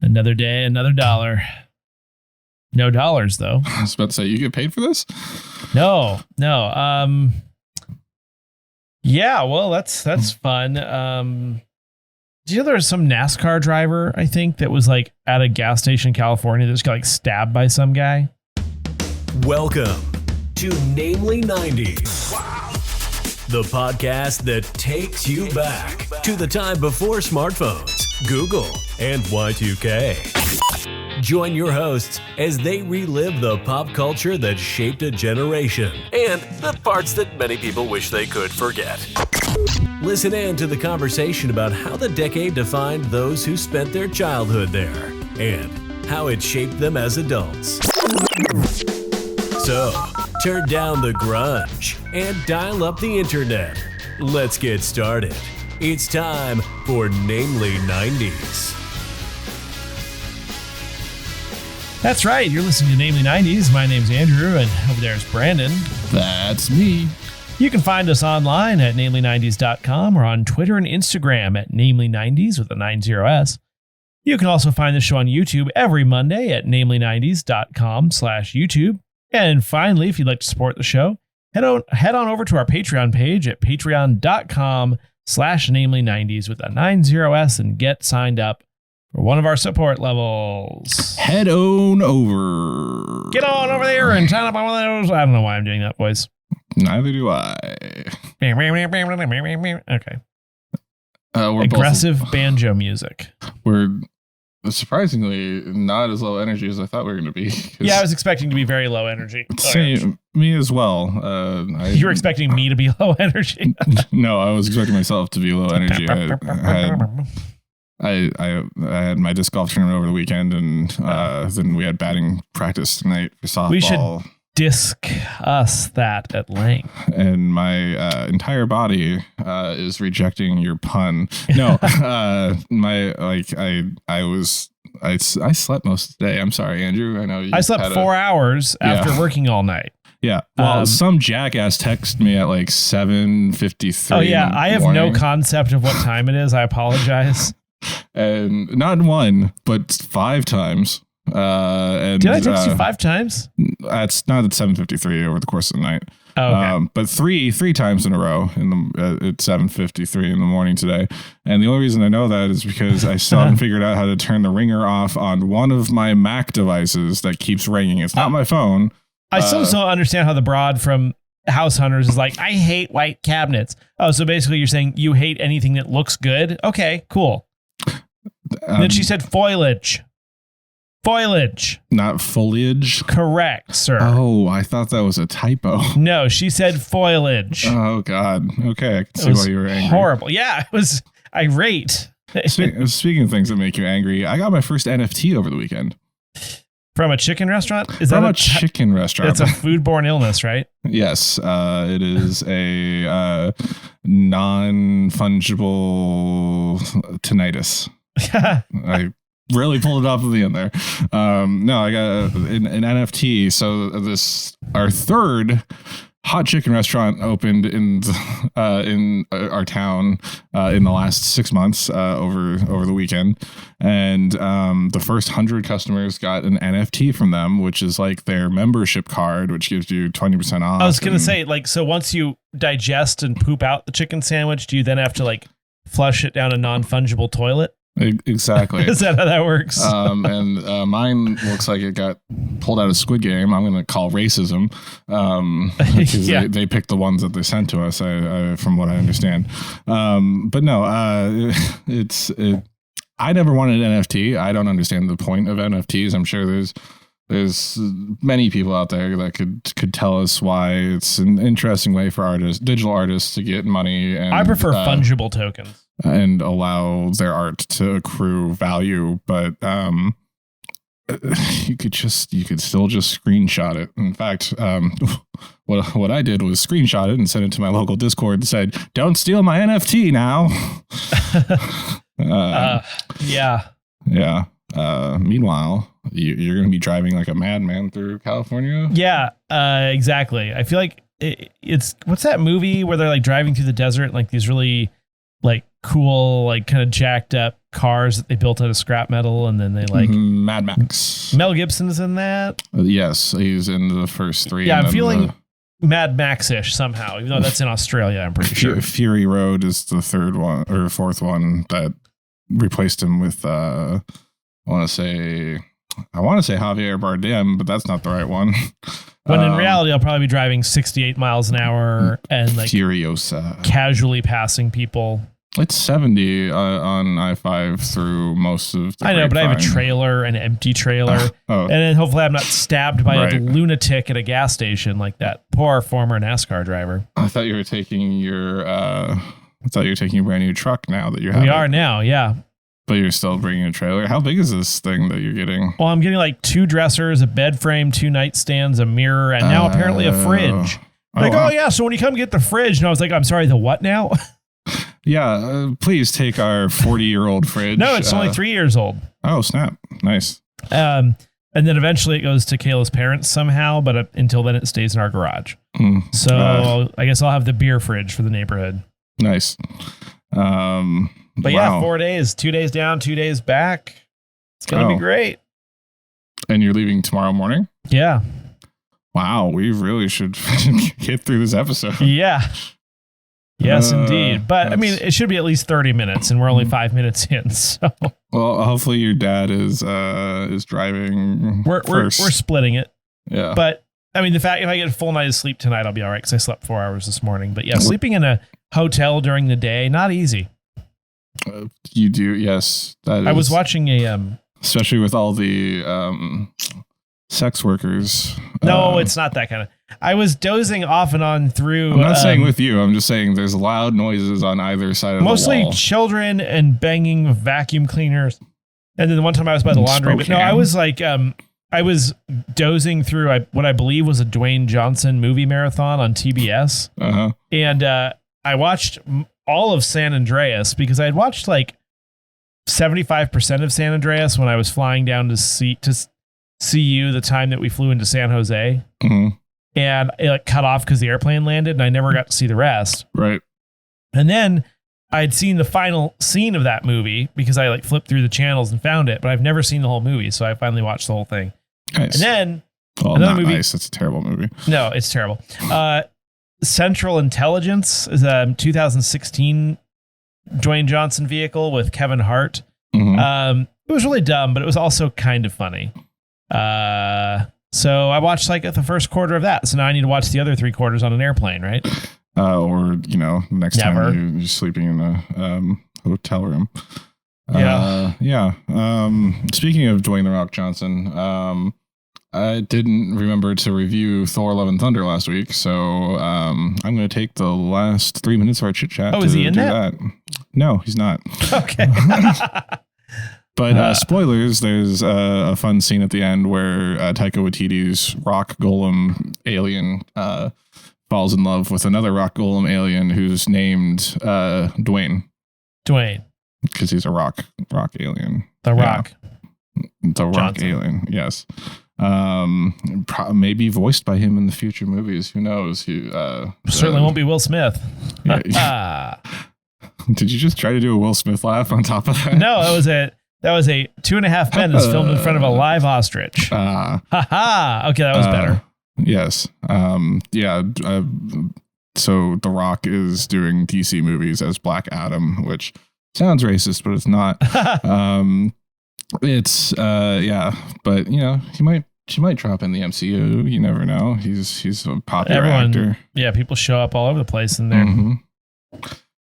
Another day, another dollar. No dollars, though. I was about to say, you get paid for this? No. Yeah, well, that's fun. Do you know there's some NASCAR driver, I think, that was like at a gas station in California that just got like stabbed by some guy? Welcome to Namely 90s. Wow. The podcast that takes you back to the time before smartphones, Google, and Y2K. Join your hosts as they relive the pop culture that shaped a generation and the parts that many people wish they could forget. Listen in to the conversation about how the decade defined those who spent their childhood there and how it shaped them as adults. So, turn down the grunge and dial up the internet. Let's get started. It's time for Namely 90s. That's right. You're listening to Namely 90s. My name's Andrew, and over there is Brandon. That's me. You can find us online at namely90s.com or on Twitter and Instagram at namely90s with a 90s. You can also find the show on YouTube every Monday at namely90s.com/YouTube. And finally, if you'd like to support the show, head on over to our Patreon page at patreon.com/namely90s with a 90s and get signed up for one of our support levels. Head on over. Get on over there and sign up on one of those. I don't know why I'm doing that voice. Neither do I. Okay. We're aggressive banjo music. We're surprisingly not as low energy as I thought we were going to be. Yeah, I was expecting to be very low energy. Same, me as well. You were expecting me to be low energy? No, I was expecting myself to be low energy. I had my disc golf tournament over the weekend, and then we had batting practice tonight for softball. We should discuss that at length. And my entire body is rejecting your pun. No, I slept most of the day. I'm sorry, Andrew. I know I slept 4 hours after working all night. Yeah. Well, some jackass texted me at like 7:53. Oh yeah, I have no concept of what time it is. I apologize. And not one, but 5 times. Did I text you 5 times? That's not at 7:53 over the course of the night. Oh, okay. But three times in a row at 7:53 in the morning today. And the only reason I know that is because I still haven't figured out how to turn the ringer off on one of my Mac devices that keeps ringing. It's not my phone. I still don't understand how the broad from House Hunters is like, I hate white cabinets. Oh, so basically you're saying you hate anything that looks good? Okay, cool. Then she said foliage. Foliage. Not foliage? Correct, sir. Oh, I thought that was a typo. No, she said foliage. Oh, God. Okay, I can see why you were angry. Horrible. Yeah, it was irate. Speaking of things that make you angry, I got my first NFT over the weekend. From a chicken restaurant? From a chicken restaurant. It's a foodborne illness, right? Yes. It is a non-fungible tinnitus. I really pulled it off of the end there. No, I got an NFT. So our third Hot Chicken restaurant opened in our town in the last 6 months over the weekend, and the first 100 customers got an NFT from them, which is like their membership card, which gives you 20% off. I was gonna say, like, so once you digest and poop out the chicken sandwich, do you then have to like flush it down a non-fungible toilet? Exactly. Is that how that works? And mine looks like it got pulled out of Squid Game. I'm going to call racism because they picked the ones that they sent to us, from what I understand. But no, I never wanted an NFT. I don't understand the point of NFTs. I'm sure there's many people out there that could tell us why it's an interesting way for digital artists to get money. And I prefer fungible tokens and allow their art to accrue value, but you could still just screenshot it. In fact, what I did was screenshot it and sent it to my local Discord and said, "Don't steal my NFT now." Yeah. Meanwhile, you're going to be driving like a madman through California. Yeah, exactly. I feel like it's what's that movie where they're like driving through the desert, like these really like cool, like kind of jacked up cars that they built out of scrap metal, and then they like Mad Max. Mel Gibson's in that. Yes, he's in the first three. Yeah, I'm feeling Mad Max-ish somehow, even though that's in Australia, I'm pretty sure. Fury Road is the third one or fourth one that replaced him with I want to say Javier Bardem, but that's not the right one. When in reality, I'll probably be driving 68 miles an hour and like Furiosa, casually passing people. It's 70 on I-5 through most of the I know, but I have a Grapevine. trailer, an empty trailer. And then hopefully I'm not stabbed by a lunatic at a gas station like that poor former NASCAR driver. I thought you were taking your a brand new truck now that you have. We are now, yeah. But you're still bringing a trailer. How big is this thing that you're getting? Well, I'm getting like 2 dressers, a bed frame, 2 nightstands, a mirror, and now apparently a fridge. Oh yeah, so when you come get the fridge, and I was like, I'm sorry, the what now? Yeah, please take our 40-year-old fridge. No, it's only 3 years old. Oh, snap. Nice. And then eventually it goes to Kayla's parents somehow, but until then it stays in our garage. So I guess I'll have the beer fridge for the neighborhood. Nice. But yeah, 4 days, 2 days down, 2 days back. It's going to be great. And you're leaving tomorrow morning? Yeah. Wow, we really should get through this episode. Yeah. Yes, indeed. But I mean, it should be at least 30 minutes, and we're only 5 minutes in. So, well, hopefully your dad is driving. We're splitting it. Yeah. But I mean, the fact if I get a full night of sleep tonight, I'll be all right because I slept 4 hours this morning. But yeah, sleeping in a hotel during the day, not easy. You do, yes. I was watching especially with all the sex workers. No, it's not that kind of. I was dozing off and on through. I'm not saying with you. I'm just saying there's loud noises on either side of the wall. Mostly children and banging vacuum cleaners. And then the one time I was by the laundry, but no, I was like, I was dozing through what I believe was a Dwayne Johnson movie marathon on TBS. And I watched all of San Andreas because I had watched like 75% of San Andreas when I was flying down to see you the time that we flew into San Jose. And it like cut off because the airplane landed and I never got to see the rest. Right. And then I'd seen the final scene of that movie because I like flipped through the channels and found it, but I've never seen the whole movie. So I finally watched the whole thing. Nice. And then another movie. Nice. It's a terrible movie. No, it's terrible. Central Intelligence is a 2016 Dwayne Johnson vehicle with Kevin Hart. It was really dumb, but it was also kind of funny. So I watched like the first quarter of that. So now I need to watch the other 3 quarters on an airplane, right? Or, next time you're sleeping in a hotel room. Yeah. Speaking of Dwayne The Rock Johnson, I didn't remember to review Thor: Love and Thunder last week, so I'm going to take the last 3 minutes of our chit chat. Oh, is he in that? No, he's not. Okay. But spoilers, there's a fun scene at the end where Taika Waititi's rock golem alien falls in love with another rock golem alien who's named Dwayne. Because he's a rock alien. The Rock. The Rock alien, yes. Maybe voiced by him in the future movies. Who knows? Certainly won't be Will Smith. Did you just try to do a Will Smith laugh on top of that? No, that was a 2.5 Men that's filmed in front of a live ostrich. Ha ha. Okay, that was better. Yes. So The Rock is doing DC movies as Black Adam, which sounds racist, but it's not. But she might drop in the MCU. You never know. He's a popular actor. Yeah, people show up all over the place in there.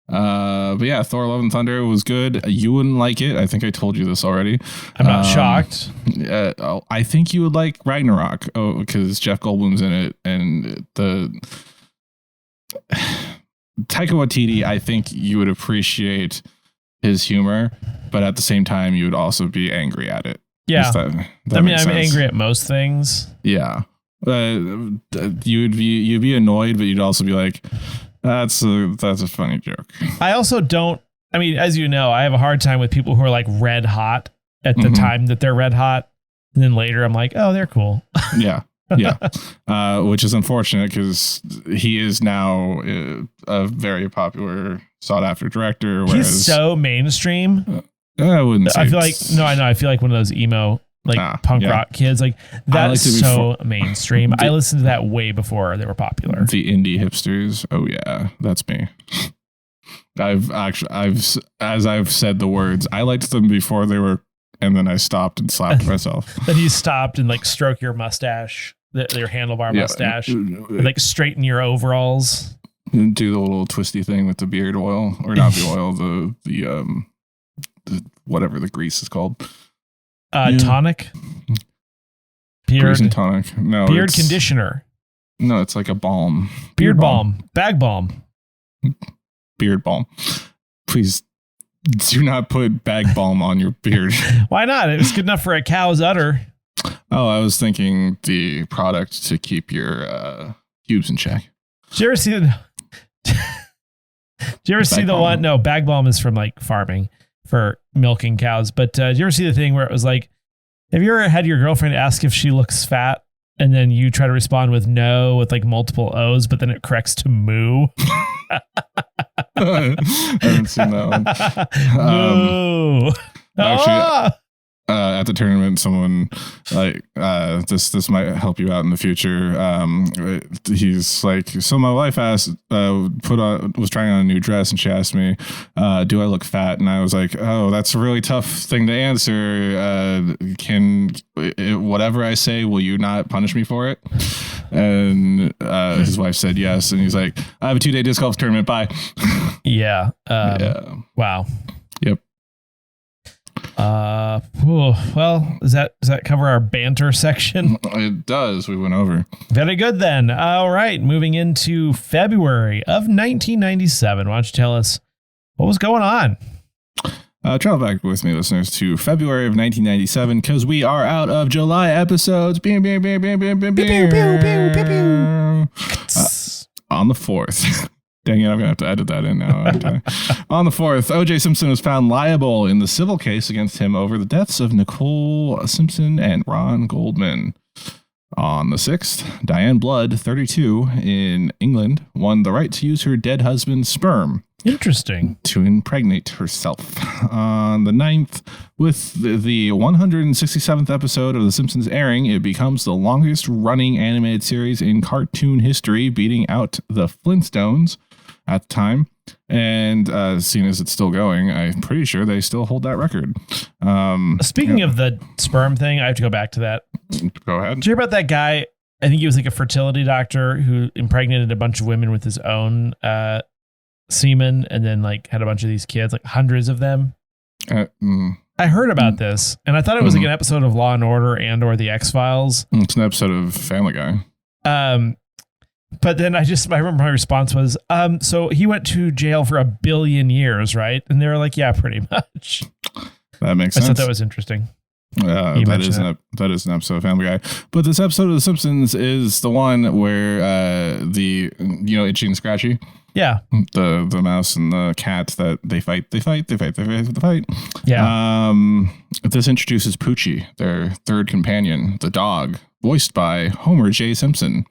But yeah, Thor: Love and Thunder was good. You wouldn't like it. I think I told you this already. I'm not shocked. I think you would like Ragnarok. Oh, because Jeff Goldblum's in it, and the Taika Waititi. I think you would appreciate his humor, but at the same time, you would also be angry at it. Yeah, I'm sense. angry at most things. Yeah, you'd be annoyed, but you'd also be like, that's a funny joke. I also don't. I mean, as you know, I have a hard time with people who are like red hot at the time that they're red hot, and then later I'm like, oh, they're cool. Yeah. Which is unfortunate because he is now a very popular, sought after director. He's so mainstream. I wouldn't say. I feel like I know. I feel like one of those emo punk rock kids. Like that's so mainstream. I listened to that way before they were popular. The indie hipsters. Oh yeah, that's me. I've as I've said the words, I liked them before they were, and then I stopped and slapped myself. Then you stopped and like stroke your mustache, your handlebar mustache, and, like straighten your overalls. Do the little twisty thing with the beard oil, or not the oil, the whatever the grease is called. Tonic. Grease and tonic. No, beard conditioner. No, it's like a balm. Beard balm. Bag balm. Beard balm. Please do not put bag balm on your beard. Why not? It was good enough for a cow's udder. Oh, I was thinking the product to keep your pubes in check. Did you ever see the? Did you ever see the one? No, bag balm is from like farming for milking cows. But did you ever see the thing where it was like, have you ever had your girlfriend ask if she looks fat, and then you try to respond with no with like multiple O's, but then it corrects to moo? I haven't seen that one. Moo. Actually, at the tournament, someone like this might help you out in the future. He's like, so my wife was trying on a new dress, and she asked me, do I look fat? And I was like, oh, that's a really tough thing to answer. Whatever I say, will you not punish me for it? And his wife said yes, and he's like, I have a 2-day disc golf tournament, bye. Yeah. Wow. Yep. Well, does that cover our banter section? It does. We went over. Very good then. All right, moving into February of 1997. Why don't you tell us what was going on? Travel back with me, listeners, to February of 1997, because we are out of July episodes. On the 4th. Dang it, I'm going to have to edit that in now. On the 4th, O.J. Simpson was found liable in the civil case against him over the deaths of Nicole Simpson and Ron Goldman. On the 6th, Diane Blood, 32, in England, won the right to use her dead husband's sperm. Interesting. To impregnate herself. On the 9th, with the 167th episode of The Simpsons airing, it becomes the longest running animated series in cartoon history, beating out The Flintstones at the time. And seeing as it's still going, I'm pretty sure they still hold that record. Speaking of the sperm thing, I have to go back to that. Go ahead. Did you hear about that guy? I think he was like a fertility doctor who impregnated a bunch of women with his own semen, and then like had a bunch of these kids, like hundreds of them. I heard about this, and I thought it was like an episode of Law and Order or the X-Files. It's an episode of Family Guy. But then I remember my response was, so he went to jail for 1 billion years, right? And they were like, yeah, pretty much. That makes sense. I thought that was interesting. That is an episode of Family Guy. But this episode of The Simpsons is the one where Itchy and Scratchy. Yeah. The mouse and the cat that they fight. Yeah. This introduces Poochie, their third companion, the dog, voiced by Homer J. Simpson.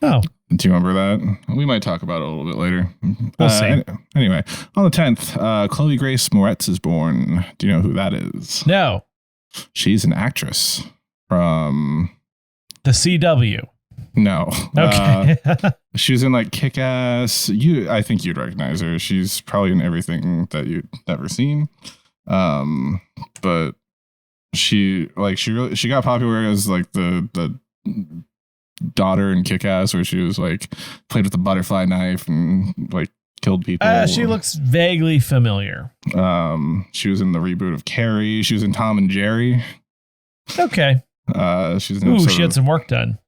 Oh. Do you remember that? We might talk about it a little bit later. We'll see. Anyway, on the 10th, Chloe Grace Moretz is born. Do you know who that is? No. She's an actress from the CW. No. Okay. She was in like Kick-Ass. I think you'd recognize her. She's probably in everything that you'd never seen. But she got popular as like the daughter in Kick-Ass, where she was like played with a butterfly knife and like killed people. She looks vaguely familiar. She was in the reboot of Carrie. She was in Tom and Jerry. Okay. She's in she had some work done.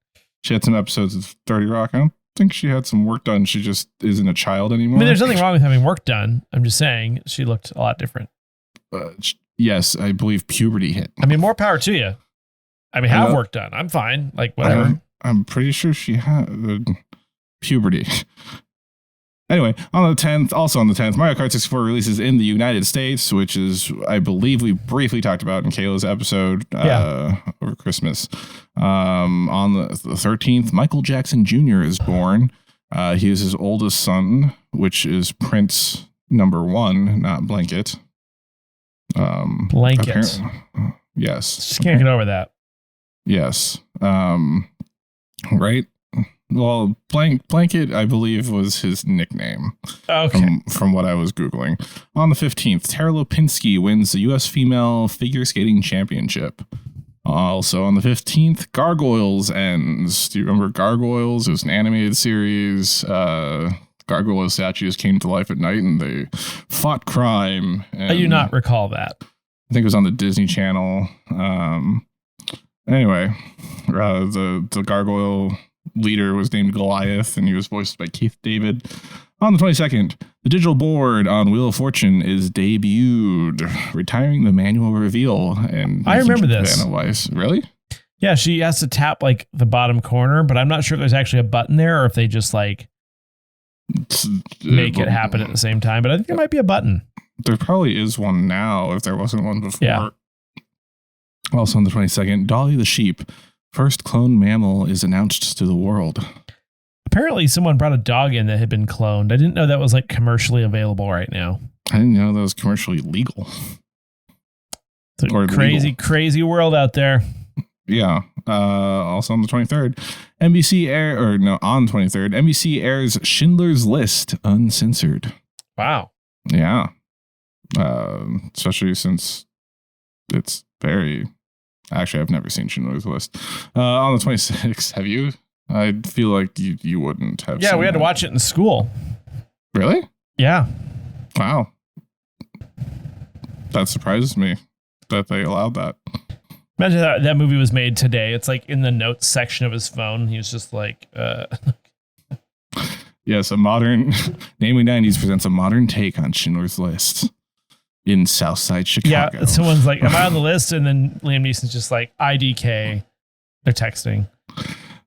She had some episodes of 30 Rock. I don't think she had some work done. She just isn't a child anymore. I mean, there's nothing wrong with having work done. I'm just saying she looked a lot different. Yes, I believe puberty hit. I mean, more power to you. I mean, have work done. I'm fine. Like, whatever. I'm pretty sure she had puberty. Anyway, on the 10th, Mario Kart 64 releases in the United States, which is, I believe, we briefly talked about in Kayla's episode over Christmas. On the 13th, Michael Jackson Jr. is born. He is his oldest son, which is Prince #1, not Blanket. Blanket. Yes. Just can't get over that. Yes. Right. Well, Blanket, I believe, was his nickname. Okay. From what I was Googling. On the 15th, Tara Lipinski wins the U.S. Female Figure Skating Championship. Also on the 15th, Gargoyles ends. Do you remember Gargoyles? It was an animated series. Gargoyle statues came to life at night and they fought crime. I do not recall that. I think it was on the Disney Channel. Anyway, the Gargoyle leader was named Goliath and he was voiced by Keith David. On the 22nd, the digital board on Wheel of Fortune is debuted, retiring the manual reveal. And I remember this. Vanna Weiss. Really? Yeah, she has to tap like the bottom corner, but I'm not sure if there's actually a button there or if they just like make it happen at the same time. But I think there might be a button. There probably is one now if there wasn't one before. Yeah. Also on the 22nd, Dolly the sheep, first cloned mammal, is announced to the world. Apparently someone brought a dog in that had been cloned. I didn't know that was like commercially available right now. I didn't know that was commercially legal. It's a crazy world out there. Yeah. Also on the 23rd, on the 23rd, NBC airs Schindler's List uncensored. Wow. Yeah. Especially since it's actually, I've never seen Schindler's List. On the 26th, have you? I feel like you wouldn't have. Yeah, we had to watch it in school. Really? Yeah. Wow. That surprises me that they allowed that. Imagine that movie was made today. It's like in the notes section of his phone. He was just like, Yes, Namely 90s presents a modern take on Schindler's List in Southside Chicago. Yeah, someone's like, am I on the list? And then Liam Neeson's just like, IDK. They're texting.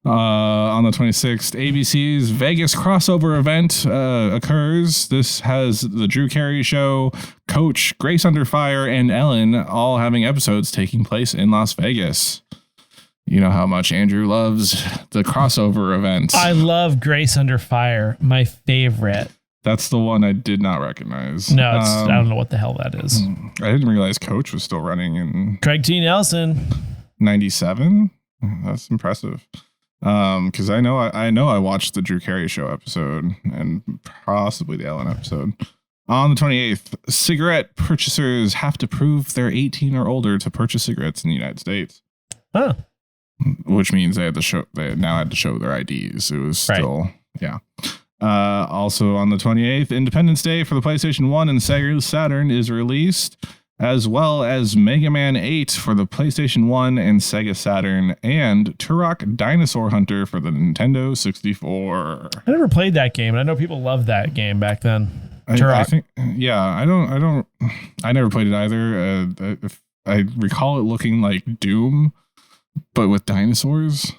On the 26th, ABC's Vegas crossover event occurs. This has the Drew Carey Show, Coach, Grace Under Fire, and Ellen all having episodes taking place in Las Vegas. You know how much Andrew loves the crossover events. I love Grace Under Fire, my favorite. That's the one I did not recognize. No, I don't know what the hell that is. I didn't realize Coach was still running in Craig T. Nelson. 97. That's impressive. Because I know I watched the Drew Carey Show episode and possibly the Ellen episode. On the 28th, cigarette purchasers have to prove they're 18 or older to purchase cigarettes in the United States. Huh. Which means they now had to show their IDs. It was still, yeah. Also on the 28th, Independence Day for the PlayStation 1 and Sega Saturn is released, as well as Mega Man 8 for the PlayStation 1 and Sega Saturn, and Turok Dinosaur Hunter for the Nintendo 64. I never played that game, and I know people loved that game back then. I think, yeah, I never played it either. I recall it looking like Doom, but with dinosaurs.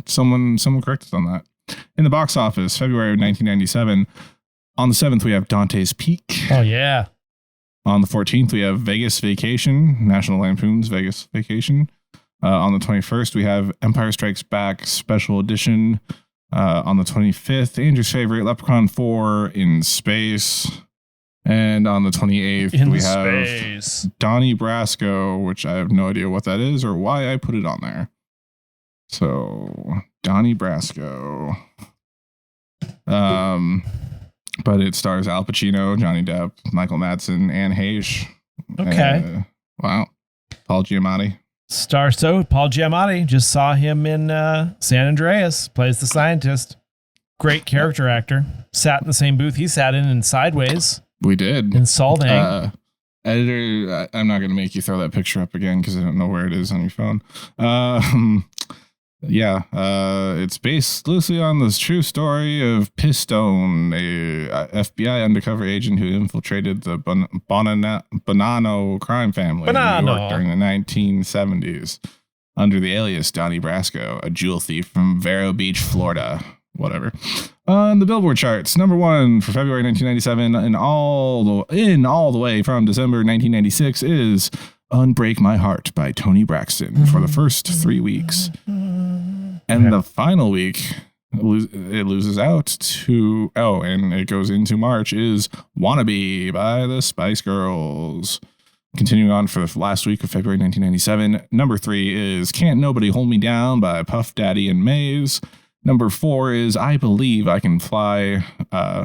Someone correct us on that. In the box office, February of 1997, on the 7th, we have Dante's Peak. Oh, yeah. On the 14th, we have Vegas Vacation, National Lampoon's Vegas Vacation. On the 21st, we have Empire Strikes Back Special Edition. On the 25th, Andrew's favorite, Leprechaun 4 in Space. And on the 28th, we have Donnie Brasco, which I have no idea what that is or why I put it on there. So, Donnie Brasco. But it stars Al Pacino, Johnny Depp, Michael Madsen, Anne Heche. Okay. Wow. Paul Giamatti. Paul Giamatti. Just saw him in San Andreas. Plays the scientist. Great character actor. Sat in the same booth he sat in Sideways. We did. In Saldang. Editor, I'm not going to make you throw that picture up again because I don't know where it is on your phone. Yeah, it's based loosely on this true story of Pistone, a FBI undercover agent who infiltrated the Bonanno crime family in New York during the 1970s under the alias Donnie Brasco, a jewel thief from Vero Beach, Florida. Whatever. On the Billboard charts, number 1 for February 1997 and all the way from December 1996 is Unbreak My Heart by Toni Braxton for the first 3 weeks. And the final week, it loses out to, and it goes into March, is Wannabe by the Spice Girls. Continuing on for the last week of February 1997, number 3 is Can't Nobody Hold Me Down by Puff Daddy and Maze. Number 4 is I Believe I Can Fly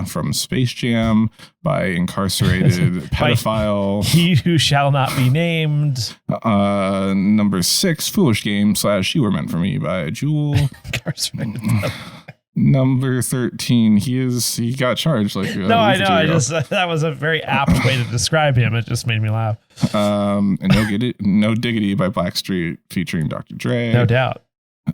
from Space Jam by incarcerated pedophile. He Who Shall Not Be Named. Number 6, Foolish Game / You Were Meant for Me by Jewel. Incarcerated. Number 13, he got charged like no, I know. I just that was a very apt way to describe him. It just made me laugh. And No Diggity by Blackstreet featuring Dr. Dre. No doubt.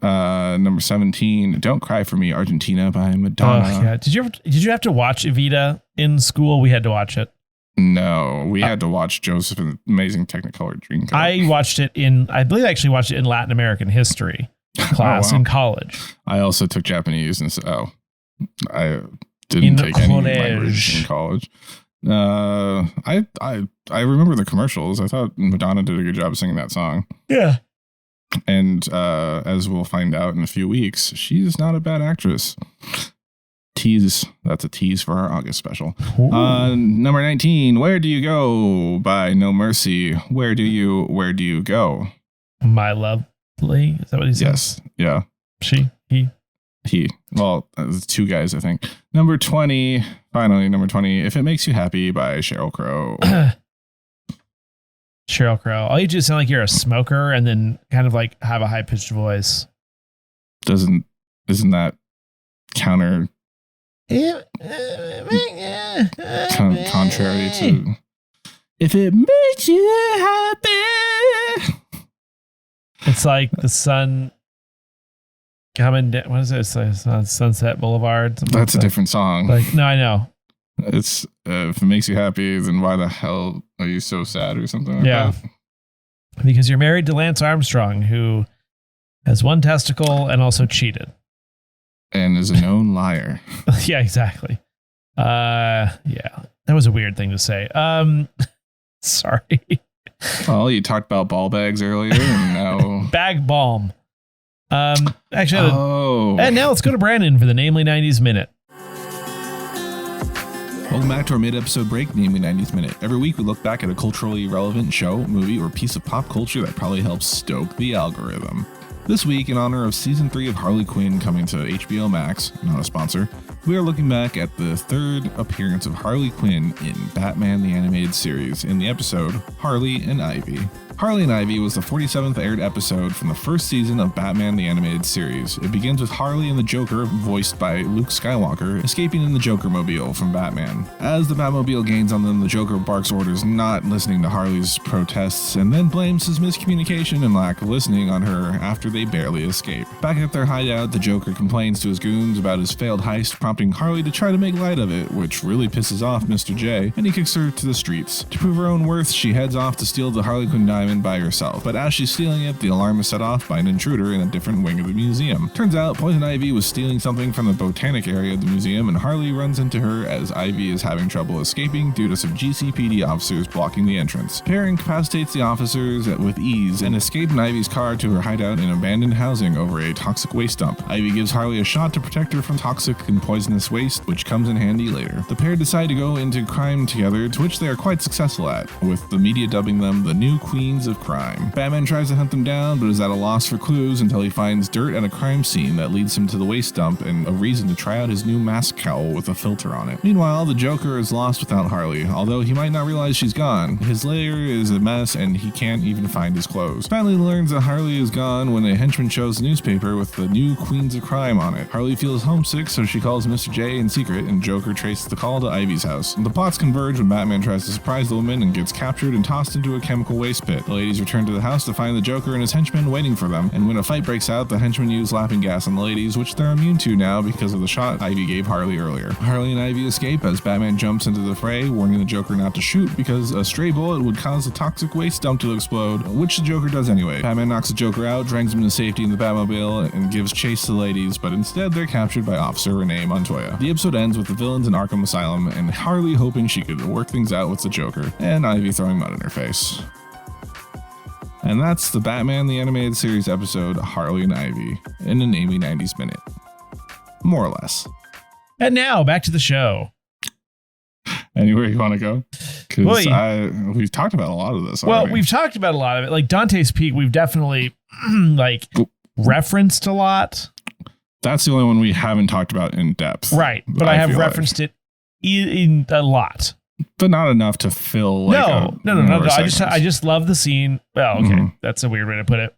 Number 17, Don't Cry for Me, Argentina by Madonna. Oh, yeah. Did you have to watch Evita in school? We had to watch it. No, we had to watch Joseph and Amazing Technicolor Dreamcoat. I believe I actually watched it in Latin American history class in college. I also took Japanese, and I didn't take any language in college. I remember the commercials. I thought Madonna did a good job singing that song. Yeah. And as we'll find out in a few weeks, she's not a bad actress. Tease. That's a tease for our August special. Number 19, Where Do You Go by No Mercy. Where do you go? My Lovely. Is that what he says? Yes. Yeah. He. Well, two guys, I think. Number 20. Finally, number 20. If It Makes You Happy by Sheryl Crow. Sheryl Crow. All you do is sound like you're a smoker and then kind of like have a high pitched voice. Isn't that counter? Contrary to If It Makes You Happy. It's like the sun coming down. What is it? It's on Sunset Boulevard. That's a different song. No, I know. It's if it makes you happy, then why the hell are you so sad or something like that? Because you're married to Lance Armstrong, who has one testicle and also cheated. And is a known liar. Yeah, exactly. Yeah, that was a weird thing to say. Sorry. Well, you talked about ball bags earlier, and now bag balm. Actually, and now let's go to Brandon for the Namely 90s Minute. Welcome back to our mid-episode break, Namely 90s Minute. Every week we look back at a culturally relevant show, movie, or piece of pop culture that probably helps stoke the algorithm. This week, in honor of Season 3 of Harley Quinn coming to HBO Max, not a sponsor, we are looking back at the third appearance of Harley Quinn in Batman the Animated Series in the episode Harley and Ivy. Harley and Ivy was the 47th aired episode from the first season of Batman the Animated Series. It begins with Harley and the Joker, voiced by Luke Skywalker, escaping in the Joker-mobile from Batman. As the Batmobile gains on them, the Joker barks orders, not listening to Harley's protests, and then blames his miscommunication and lack of listening on her after they barely escape. Back at their hideout, the Joker complains to his goons about his failed heist, prompting Harley to try to make light of it, which really pisses off Mr. J, and he kicks her to the streets. To prove her own worth, she heads off to steal the Harley Quinn diamond by herself, but as she's stealing it, the alarm is set off by an intruder in a different wing of the museum. Turns out Poison Ivy was stealing something from the botanic area of the museum, and Harley runs into her as Ivy is having trouble escaping due to some GCPD officers blocking the entrance. Pear incapacitates the officers with ease and escapes in Ivy's car to her hideout in abandoned housing over a toxic waste dump. Ivy gives Harley a shot to protect her from toxic and poisonous waste, which comes in handy later. The pair decide to go into crime together, to which they are quite successful at, with the media dubbing them the new queens of crime. Batman tries to hunt them down, but is at a loss for clues until he finds dirt at a crime scene that leads him to the waste dump and a reason to try out his new mask cowl with a filter on it. Meanwhile, the Joker is lost without Harley, although he might not realize she's gone. His lair is a mess and he can't even find his clothes. Finally learns that Harley is gone when a henchman shows a newspaper with the new queens of crime on it. Harley feels homesick, so she calls Mr. J in secret, and Joker traces the call to Ivy's house. The plots converge when Batman tries to surprise the woman and gets captured and tossed into a chemical waste pit. The ladies return to the house to find the Joker and his henchmen waiting for them, and when a fight breaks out, the henchmen use laughing gas on the ladies, which they're immune to now because of the shot Ivy gave Harley earlier. Harley and Ivy escape as Batman jumps into the fray, warning the Joker not to shoot because a stray bullet would cause the toxic waste dump to explode, which the Joker does anyway. Batman knocks the Joker out, drags him to safety in the Batmobile, and gives chase to the ladies, but instead they're captured by Officer Renee Montoya. The episode ends with the villains in Arkham Asylum and Harley hoping she could work things out with the Joker, and Ivy throwing mud in her face. And that's the Batman the Animated Series episode, Harley and Ivy, in an Namely 90s Minute. More or less. And now, back to the show. Anywhere you want to go? Because we've talked about a lot of this already. Well, we've talked about a lot of it. Like Dante's Peak, we've definitely like referenced a lot. That's the only one we haven't talked about in depth. Right. But I have referenced it in a lot. But not enough to fill like No. I just love the scene. Well, okay. That's a weird way to put it.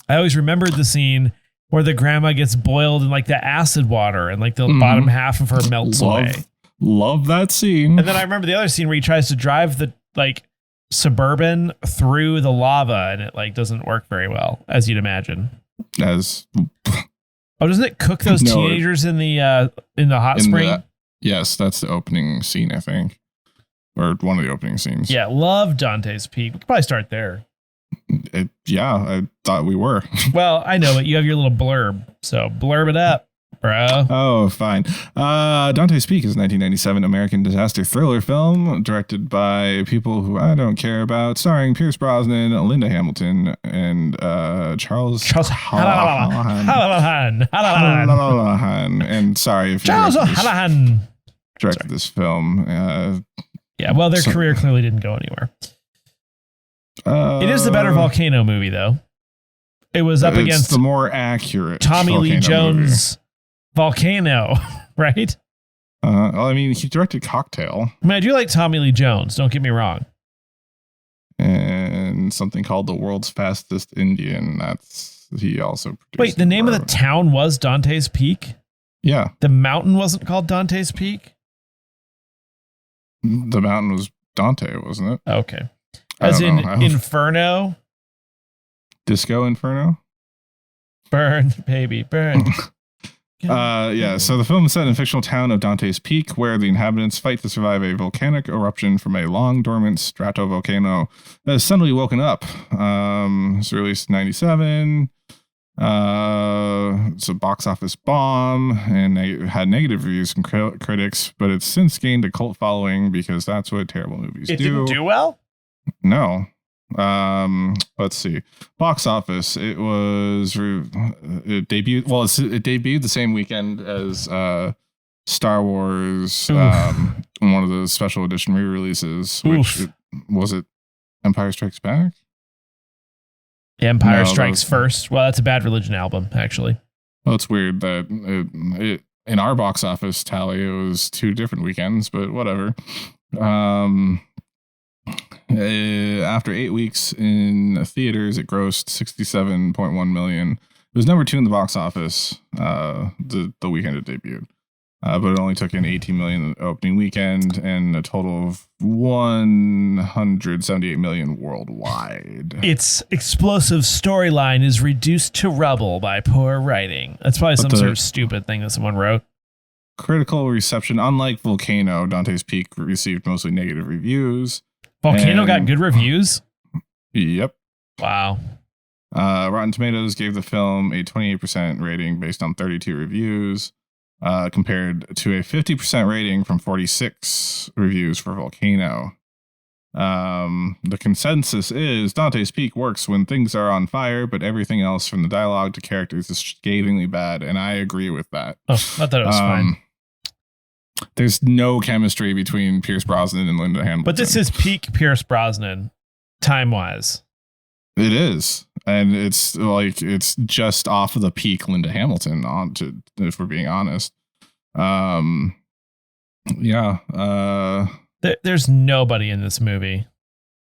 I always remembered the scene where the grandma gets boiled in like the acid water and like the bottom half of her melts away. Love that scene. And then I remember the other scene where he tries to drive the like Suburban through the lava and it like doesn't work very well, as you'd imagine. Doesn't it cook those teenagers in the hot spring? Yes, that's the opening scene, I think. Or one of the opening scenes. Yeah, love Dante's Peak. We could probably start there. I thought we were. Well, I know, but you have your little blurb. So blurb it up, bro. Oh, fine. Dante's Peak is a 1997 American disaster thriller film directed by people who I don't care about, starring Pierce Brosnan, Linda Hamilton, and Charles Hallahan. And sorry if Charles Hallahan directed this film. Yeah, well, their career clearly didn't go anywhere. It is the better Volcano movie, though. It was up against the more accurate Tommy Lee Jones' Volcano, right? Well, I mean, he directed Cocktail. I mean, I do like Tommy Lee Jones. Don't get me wrong. And something called The World's Fastest Indian. He also produced. Wait, the name of the town was Dante's Peak? Yeah. The mountain wasn't called Dante's Peak? The mountain was Dante, wasn't it? Okay. As in Inferno? Disco Inferno? Burn, baby, burn. Yeah, so the film is set in a fictional town of Dante's Peak, where the inhabitants fight to survive a volcanic eruption from a long dormant stratovolcano that has suddenly woken up. It's released in 1997. It's a box office bomb, and they had negative reviews from critics, but it's since gained a cult following because that's what terrible movies do. It didn't do well? No. Let's see. Box office. It debuted. Well, it debuted the same weekend as Star Wars. One of the special edition re-releases. Was it Empire Strikes Back? Empire Strikes First. Well, that's a Bad Religion album, actually. Well, it's weird that it in our box office tally it was two different weekends, but whatever. After 8 weeks in theaters, it grossed $67.1 million. It was number 2 in the box office the weekend it debuted. But it only took in $18 million the opening weekend and a total of $178 million worldwide. Its explosive storyline is reduced to rubble by poor writing. That's probably some sort of stupid thing that someone wrote. Critical reception, unlike Volcano, Dante's Peak received mostly negative reviews. Volcano got good reviews? Yep. Wow. Rotten Tomatoes gave the film a 28% rating based on 32 reviews, compared to a 50% rating from 46 reviews for Volcano. The consensus is Dante's Peak works when things are on fire, but everything else from the dialogue to characters is scathingly bad, and I agree with that. Oh, I thought it was fine. There's no chemistry between Pierce Brosnan and Linda Hamilton. But this is peak Pierce Brosnan, time-wise. It is. And it's just off of the peak Linda Hamilton, if we're being honest. Yeah. There's nobody in this movie.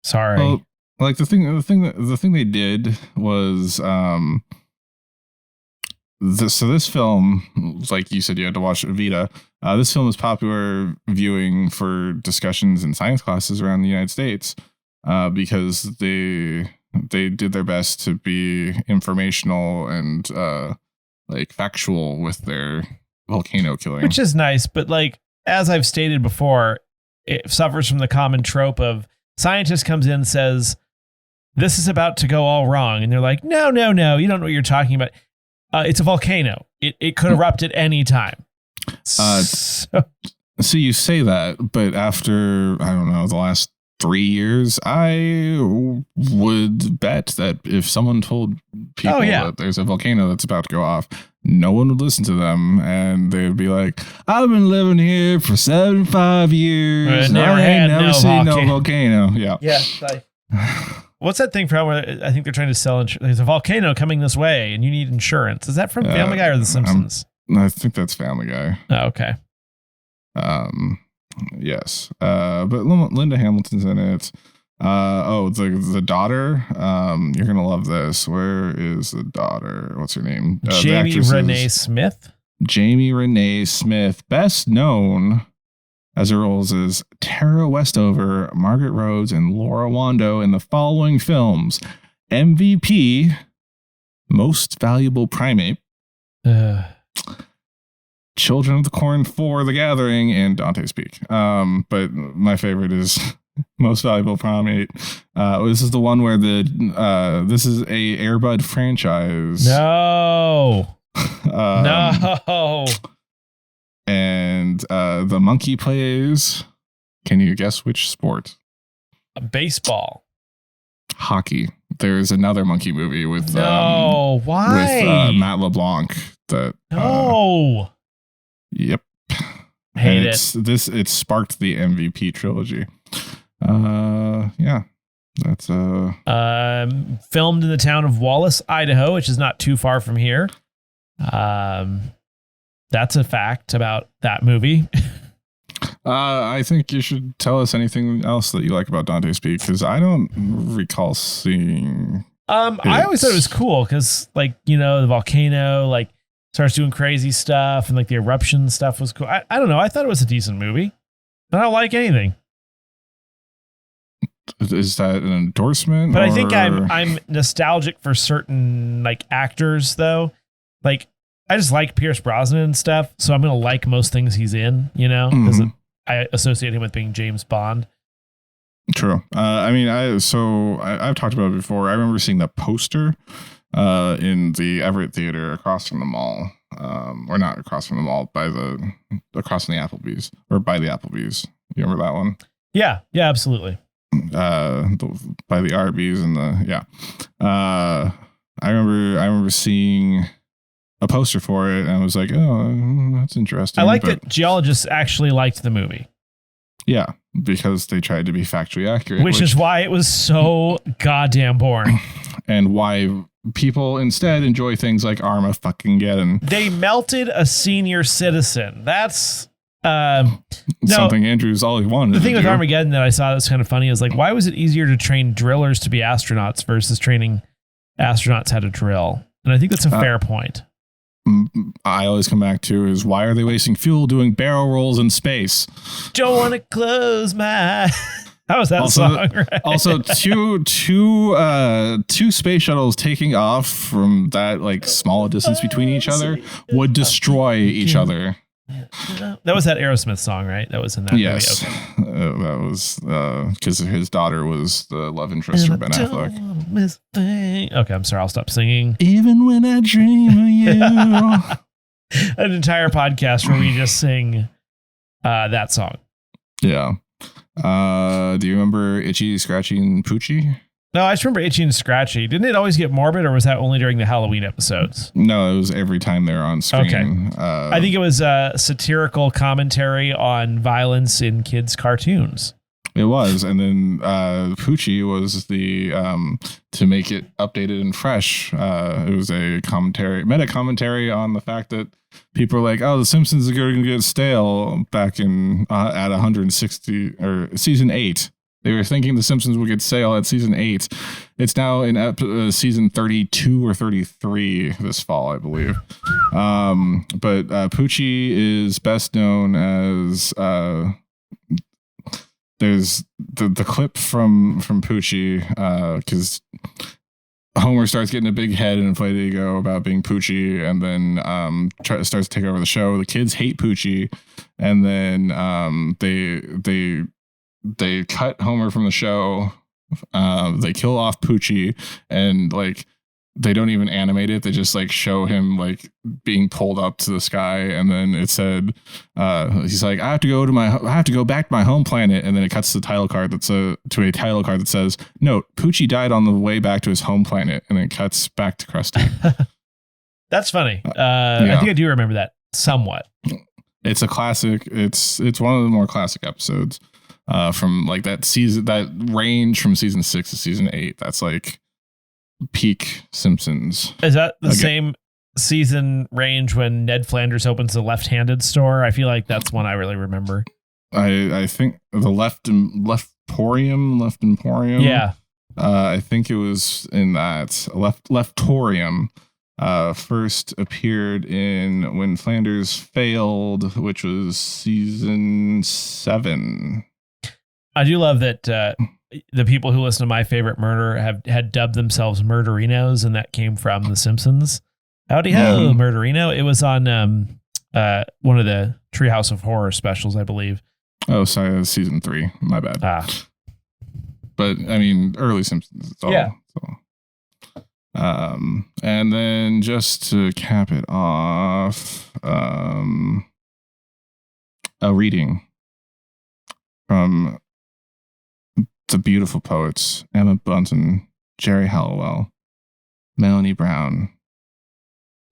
Sorry. Well, like the thing they did was this film, like you said, you had to watch Evita. This film is popular viewing for discussions in science classes around the United States because they did their best to be informational and like factual with their volcano killing, which is nice. But like as I've stated before, it suffers from the common trope of scientist comes in and says this is about to go all wrong, and they're like, no, you don't know what you're talking about. It's a volcano. It could erupt at any time. So you say that, but after, I don't know, the last 3 years, I would bet that if someone told people that there's a volcano that's about to go off. No one would listen to them, and they would be like, I've been living here for 75 years, and I ain't never seen no volcano. Yeah. What's that thing from where I think they're trying to sell there's a volcano coming this way and you need insurance? Is that from Family Guy or The Simpsons? I think that's Family Guy. Oh, okay. Yes. But Linda Hamilton's in it. The daughter. You're gonna love this. Where is the daughter? What's her name? Jamie Renee Smith. Jamie Renee Smith, best known as her roles as Tara Westover, Margaret Rhodes, and Laura Wando in the following films: MVP, Most Valuable Primate, Children of the Corn 4, The Gathering, and Dante's Peak. But my favorite is Most Valuable Primate. This is the one where this is a Air Bud franchise. No. No. And the monkey plays. Can you guess which sport? Baseball. Hockey. There's another monkey movie with why? With Matt LeBlanc. No. Yep. Hate it. It sparked the MVP trilogy. Yeah. That's filmed in the town of Wallace, Idaho, which is not too far from here. That's a fact about that movie. I think you should tell us anything else that you like about Dante's Peak, because I don't recall seeing. I always thought it was cool because, the volcano starts doing crazy stuff, and the eruption stuff was cool. I don't know. I thought it was a decent movie. I don't like anything. Is that an endorsement? But I think I'm nostalgic for certain actors though. I just like Pierce Brosnan and stuff, so I'm gonna like most things he's in, because I associate him with being James Bond. True. I've talked about it before. I remember seeing the poster in the Everett Theater across from the mall, or not across from the mall, across from the Applebee's, or by the Applebee's. You remember that one? Yeah, absolutely. By the Arby's and I remember seeing a poster for it, and I was like, oh, that's interesting. I like that geologists actually liked the movie. Yeah, because they tried to be factually accurate. Which is why it was so goddamn boring. And why people instead enjoy things like Armageddon. They melted a senior citizen. That's something Andrew's always wanted. The thing with Armageddon that I saw that's kind of funny is why was it easier to train drillers to be astronauts versus training astronauts how to drill? And I think that's a fair point. I always come back to is, why are they wasting fuel doing barrel rolls in space? Don't want to close my eyes. How was that song? Right? Also, two space shuttles taking off from that small distance between each other would destroy each other. That was that Aerosmith song, right? That was in that movie. Yes, okay. That was because his daughter was the love interest for Ben Affleck. Okay, I'm sorry. I'll stop singing. Even when I dream of you. An entire podcast where we just sing that song. Yeah. Do you remember Itchy, Scratchy, and Poochie? No, I just remember Itchy and Scratchy. Didn't it always get morbid, or was that only during the Halloween episodes? No, it was every time they're on screen. Okay. I think it was a satirical commentary on violence in kids' cartoons. It was. And then Poochie was the, to make it updated and fresh, it was a meta commentary on the fact that people are like, oh, The Simpsons are going to get stale back in at 160 or season 8. They were thinking The Simpsons would get stale at season 8. It's now in season 32 or 33 this fall, I believe. But Poochie is best known as there's the clip from Poochie, because Homer starts getting a big head and inflated ego about being Poochie, and then starts to take over the show. The kids hate Poochie, and then they cut Homer from the show. They kill off Poochie, and they don't even animate it. They just like show him like being pulled up to the sky, and then it said, he's like, I have to go back to my home planet, and then it cuts to the title card to a title card that says, "Note: Poochie died on the way back to his home planet," and then it cuts back to Krusty. That's funny. Yeah. I think I do remember that somewhat. It's a classic. It's one of the more classic episodes from like that season, that range from season 6 to season 8. That's like peak Simpsons. Is that the same season range when Ned Flanders opens the left-handed store? I feel like that's one I really remember. I think the Left Emporium. Yeah. I think it was in that Leftorium. First appeared in When Flanders Failed, which was season 7. I do love that the people who listen to My Favorite Murder had dubbed themselves Murderinos, and that came from The Simpsons. Howdy ho, Murderino. It was on one of the Treehouse of Horror specials, I believe. Oh, sorry, that was season 3. My bad. But I mean, early Simpsons. It's all, yeah. And then just to cap it off, a reading from the beautiful poets Emma Bunton, Jerry Halliwell, Melanie Brown.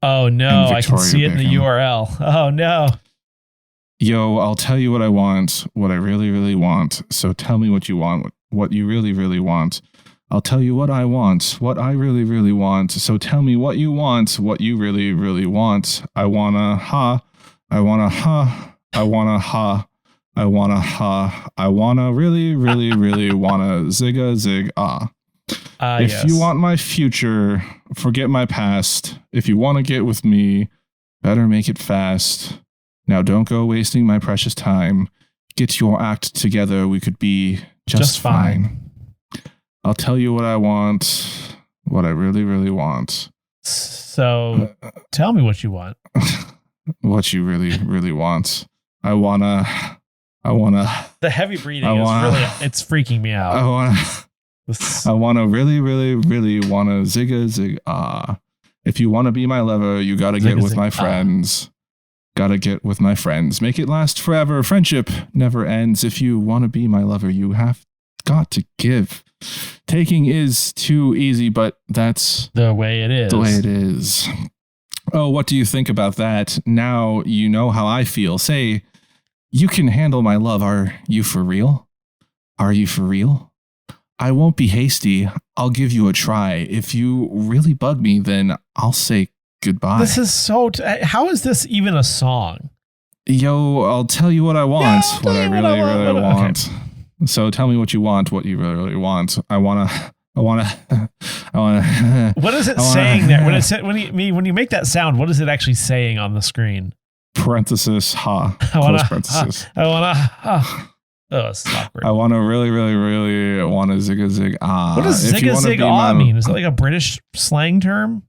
Oh no, I can see it in the URL. Oh no. Yo, I'll tell you what I want, what I really, really want. So tell me what you want, what you really, really want. I'll tell you what I want, what I really, really want. So tell me what you want, what you really, really want. I wanna ha, I wanna ha, I wanna ha, I wanna ha, I wanna really, really, really wanna zigga zig ah. If you want my future, forget my past. If you want to get with me, better make it fast. Now don't go wasting my precious time. Get your act together, we could be just fine. I'll tell you what I want, what I really, really want. So tell me what you want. What you really, really want. I wanna. The heavy breathing it's freaking me out. I wanna really, really, really wanna zigga zig ah. If you wanna be my lover, you gotta get with my friends. Gotta get with my friends. Make it last forever. Friendship never ends. If you wanna be my lover, you have got to give. Taking is too easy, but that's the way it is. The way it is. Oh, what do you think about that? Now you know how I feel. Say, you can handle my love. Are you for real? Are you for real? I won't be hasty. I'll give you a try. If you really bug me, then I'll say goodbye. This is so... how is this even a song? Yo, I'll tell you what I want. What I really, really want. Okay. So tell me what you want, what you really, really want. I wanna. What is it saying there? When you make that sound, what is it actually saying on the screen? Parenthesis ha. Close parenthesis. I wanna ha. Oh, it's awkward. I wanna really, really, really wanna zigga zig ah. What does zigga zig ah mean? Is it like a British slang term?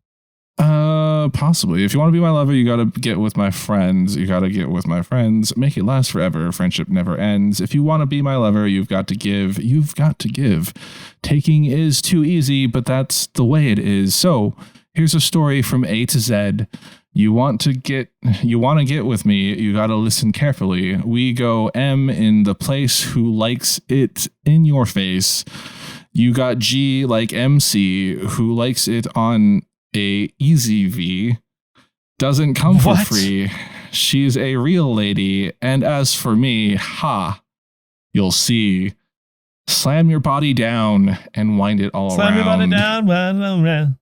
Possibly. If you want to be my lover, you gotta get with my friends. You gotta get with my friends. Make it last forever. Friendship never ends. If you want to be my lover, you've got to give. You've got to give. Taking is too easy, but that's the way it is. So here's a story from A to Z. You want to get with me, you gotta listen carefully. We go M in the place who likes it in your face. You got G like MC who likes it on a easy V, doesn't come for free. She's a real lady. And as for me, ha, you'll see. Slam your body down and wind it all around. Slam your body down.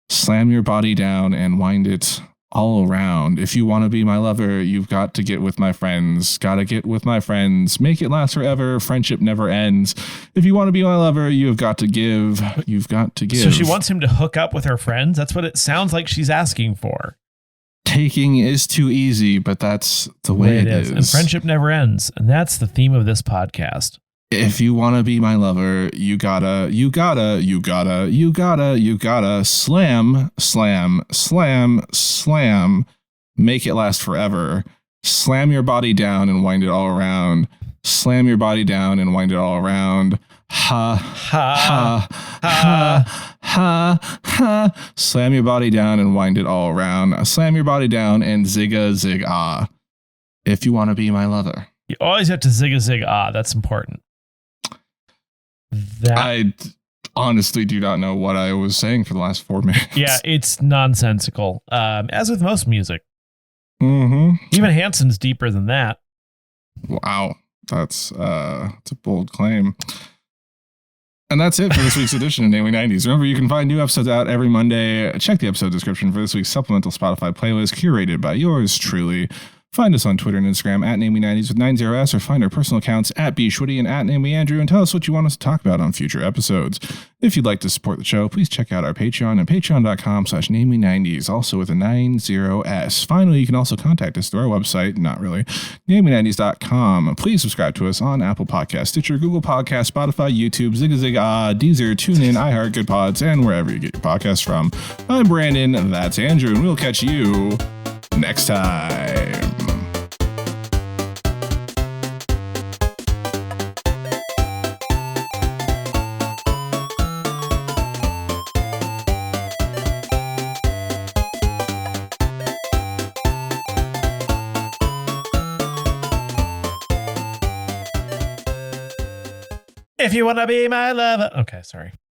Slam your body down and wind it all around. If you want to be my lover, you've got to get with my friends. Gotta get with my friends. Make it last forever. Friendship never ends. If you want to be my lover, you've got to give. You've got to give. So she wants him to hook up with her friends? That's what it sounds like she's asking for. Taking is too easy, but that's the way it is. And friendship never ends. And that's the theme of this podcast. If you want to be my lover, you gotta slam, slam, slam, slam, make it last forever. Slam your body down and wind it all around. Slam your body down and wind it all around. ha, Ha, ha. Slam your body down and wind it all around. Slam your body down and zigga zig ah. If you want to be my lover. You always have to zig zig ah. That's important. I honestly do not know what I was saying for the last 4 minutes. Yeah, it's nonsensical. As with most music. Mm-hmm. Even Hanson's deeper than that. Wow. That's a bold claim. And that's it for this week's edition of Namely 90s. Remember, you can find new episodes out every Monday. Check the episode description for this week's supplemental Spotify playlist curated by yours truly. Find us on Twitter and Instagram at Namely90s with 90s, or find our personal accounts at bshwitty and at NamelyAndrew, and tell us what you want us to talk about on future episodes. If you'd like to support the show, please check out our Patreon at patreon.com/Namely90s, also with a 90s. Finally, you can also contact us through our website, not really, Namely90s.com. Please subscribe to us on Apple Podcasts, Stitcher, Google Podcasts, Spotify, YouTube, Zigga, Deezer, TuneIn, iHeart, Good Pods, and wherever you get your podcasts from. I'm Brandon, that's Andrew, and we'll catch you next time. If you want to be my lover. Okay, sorry.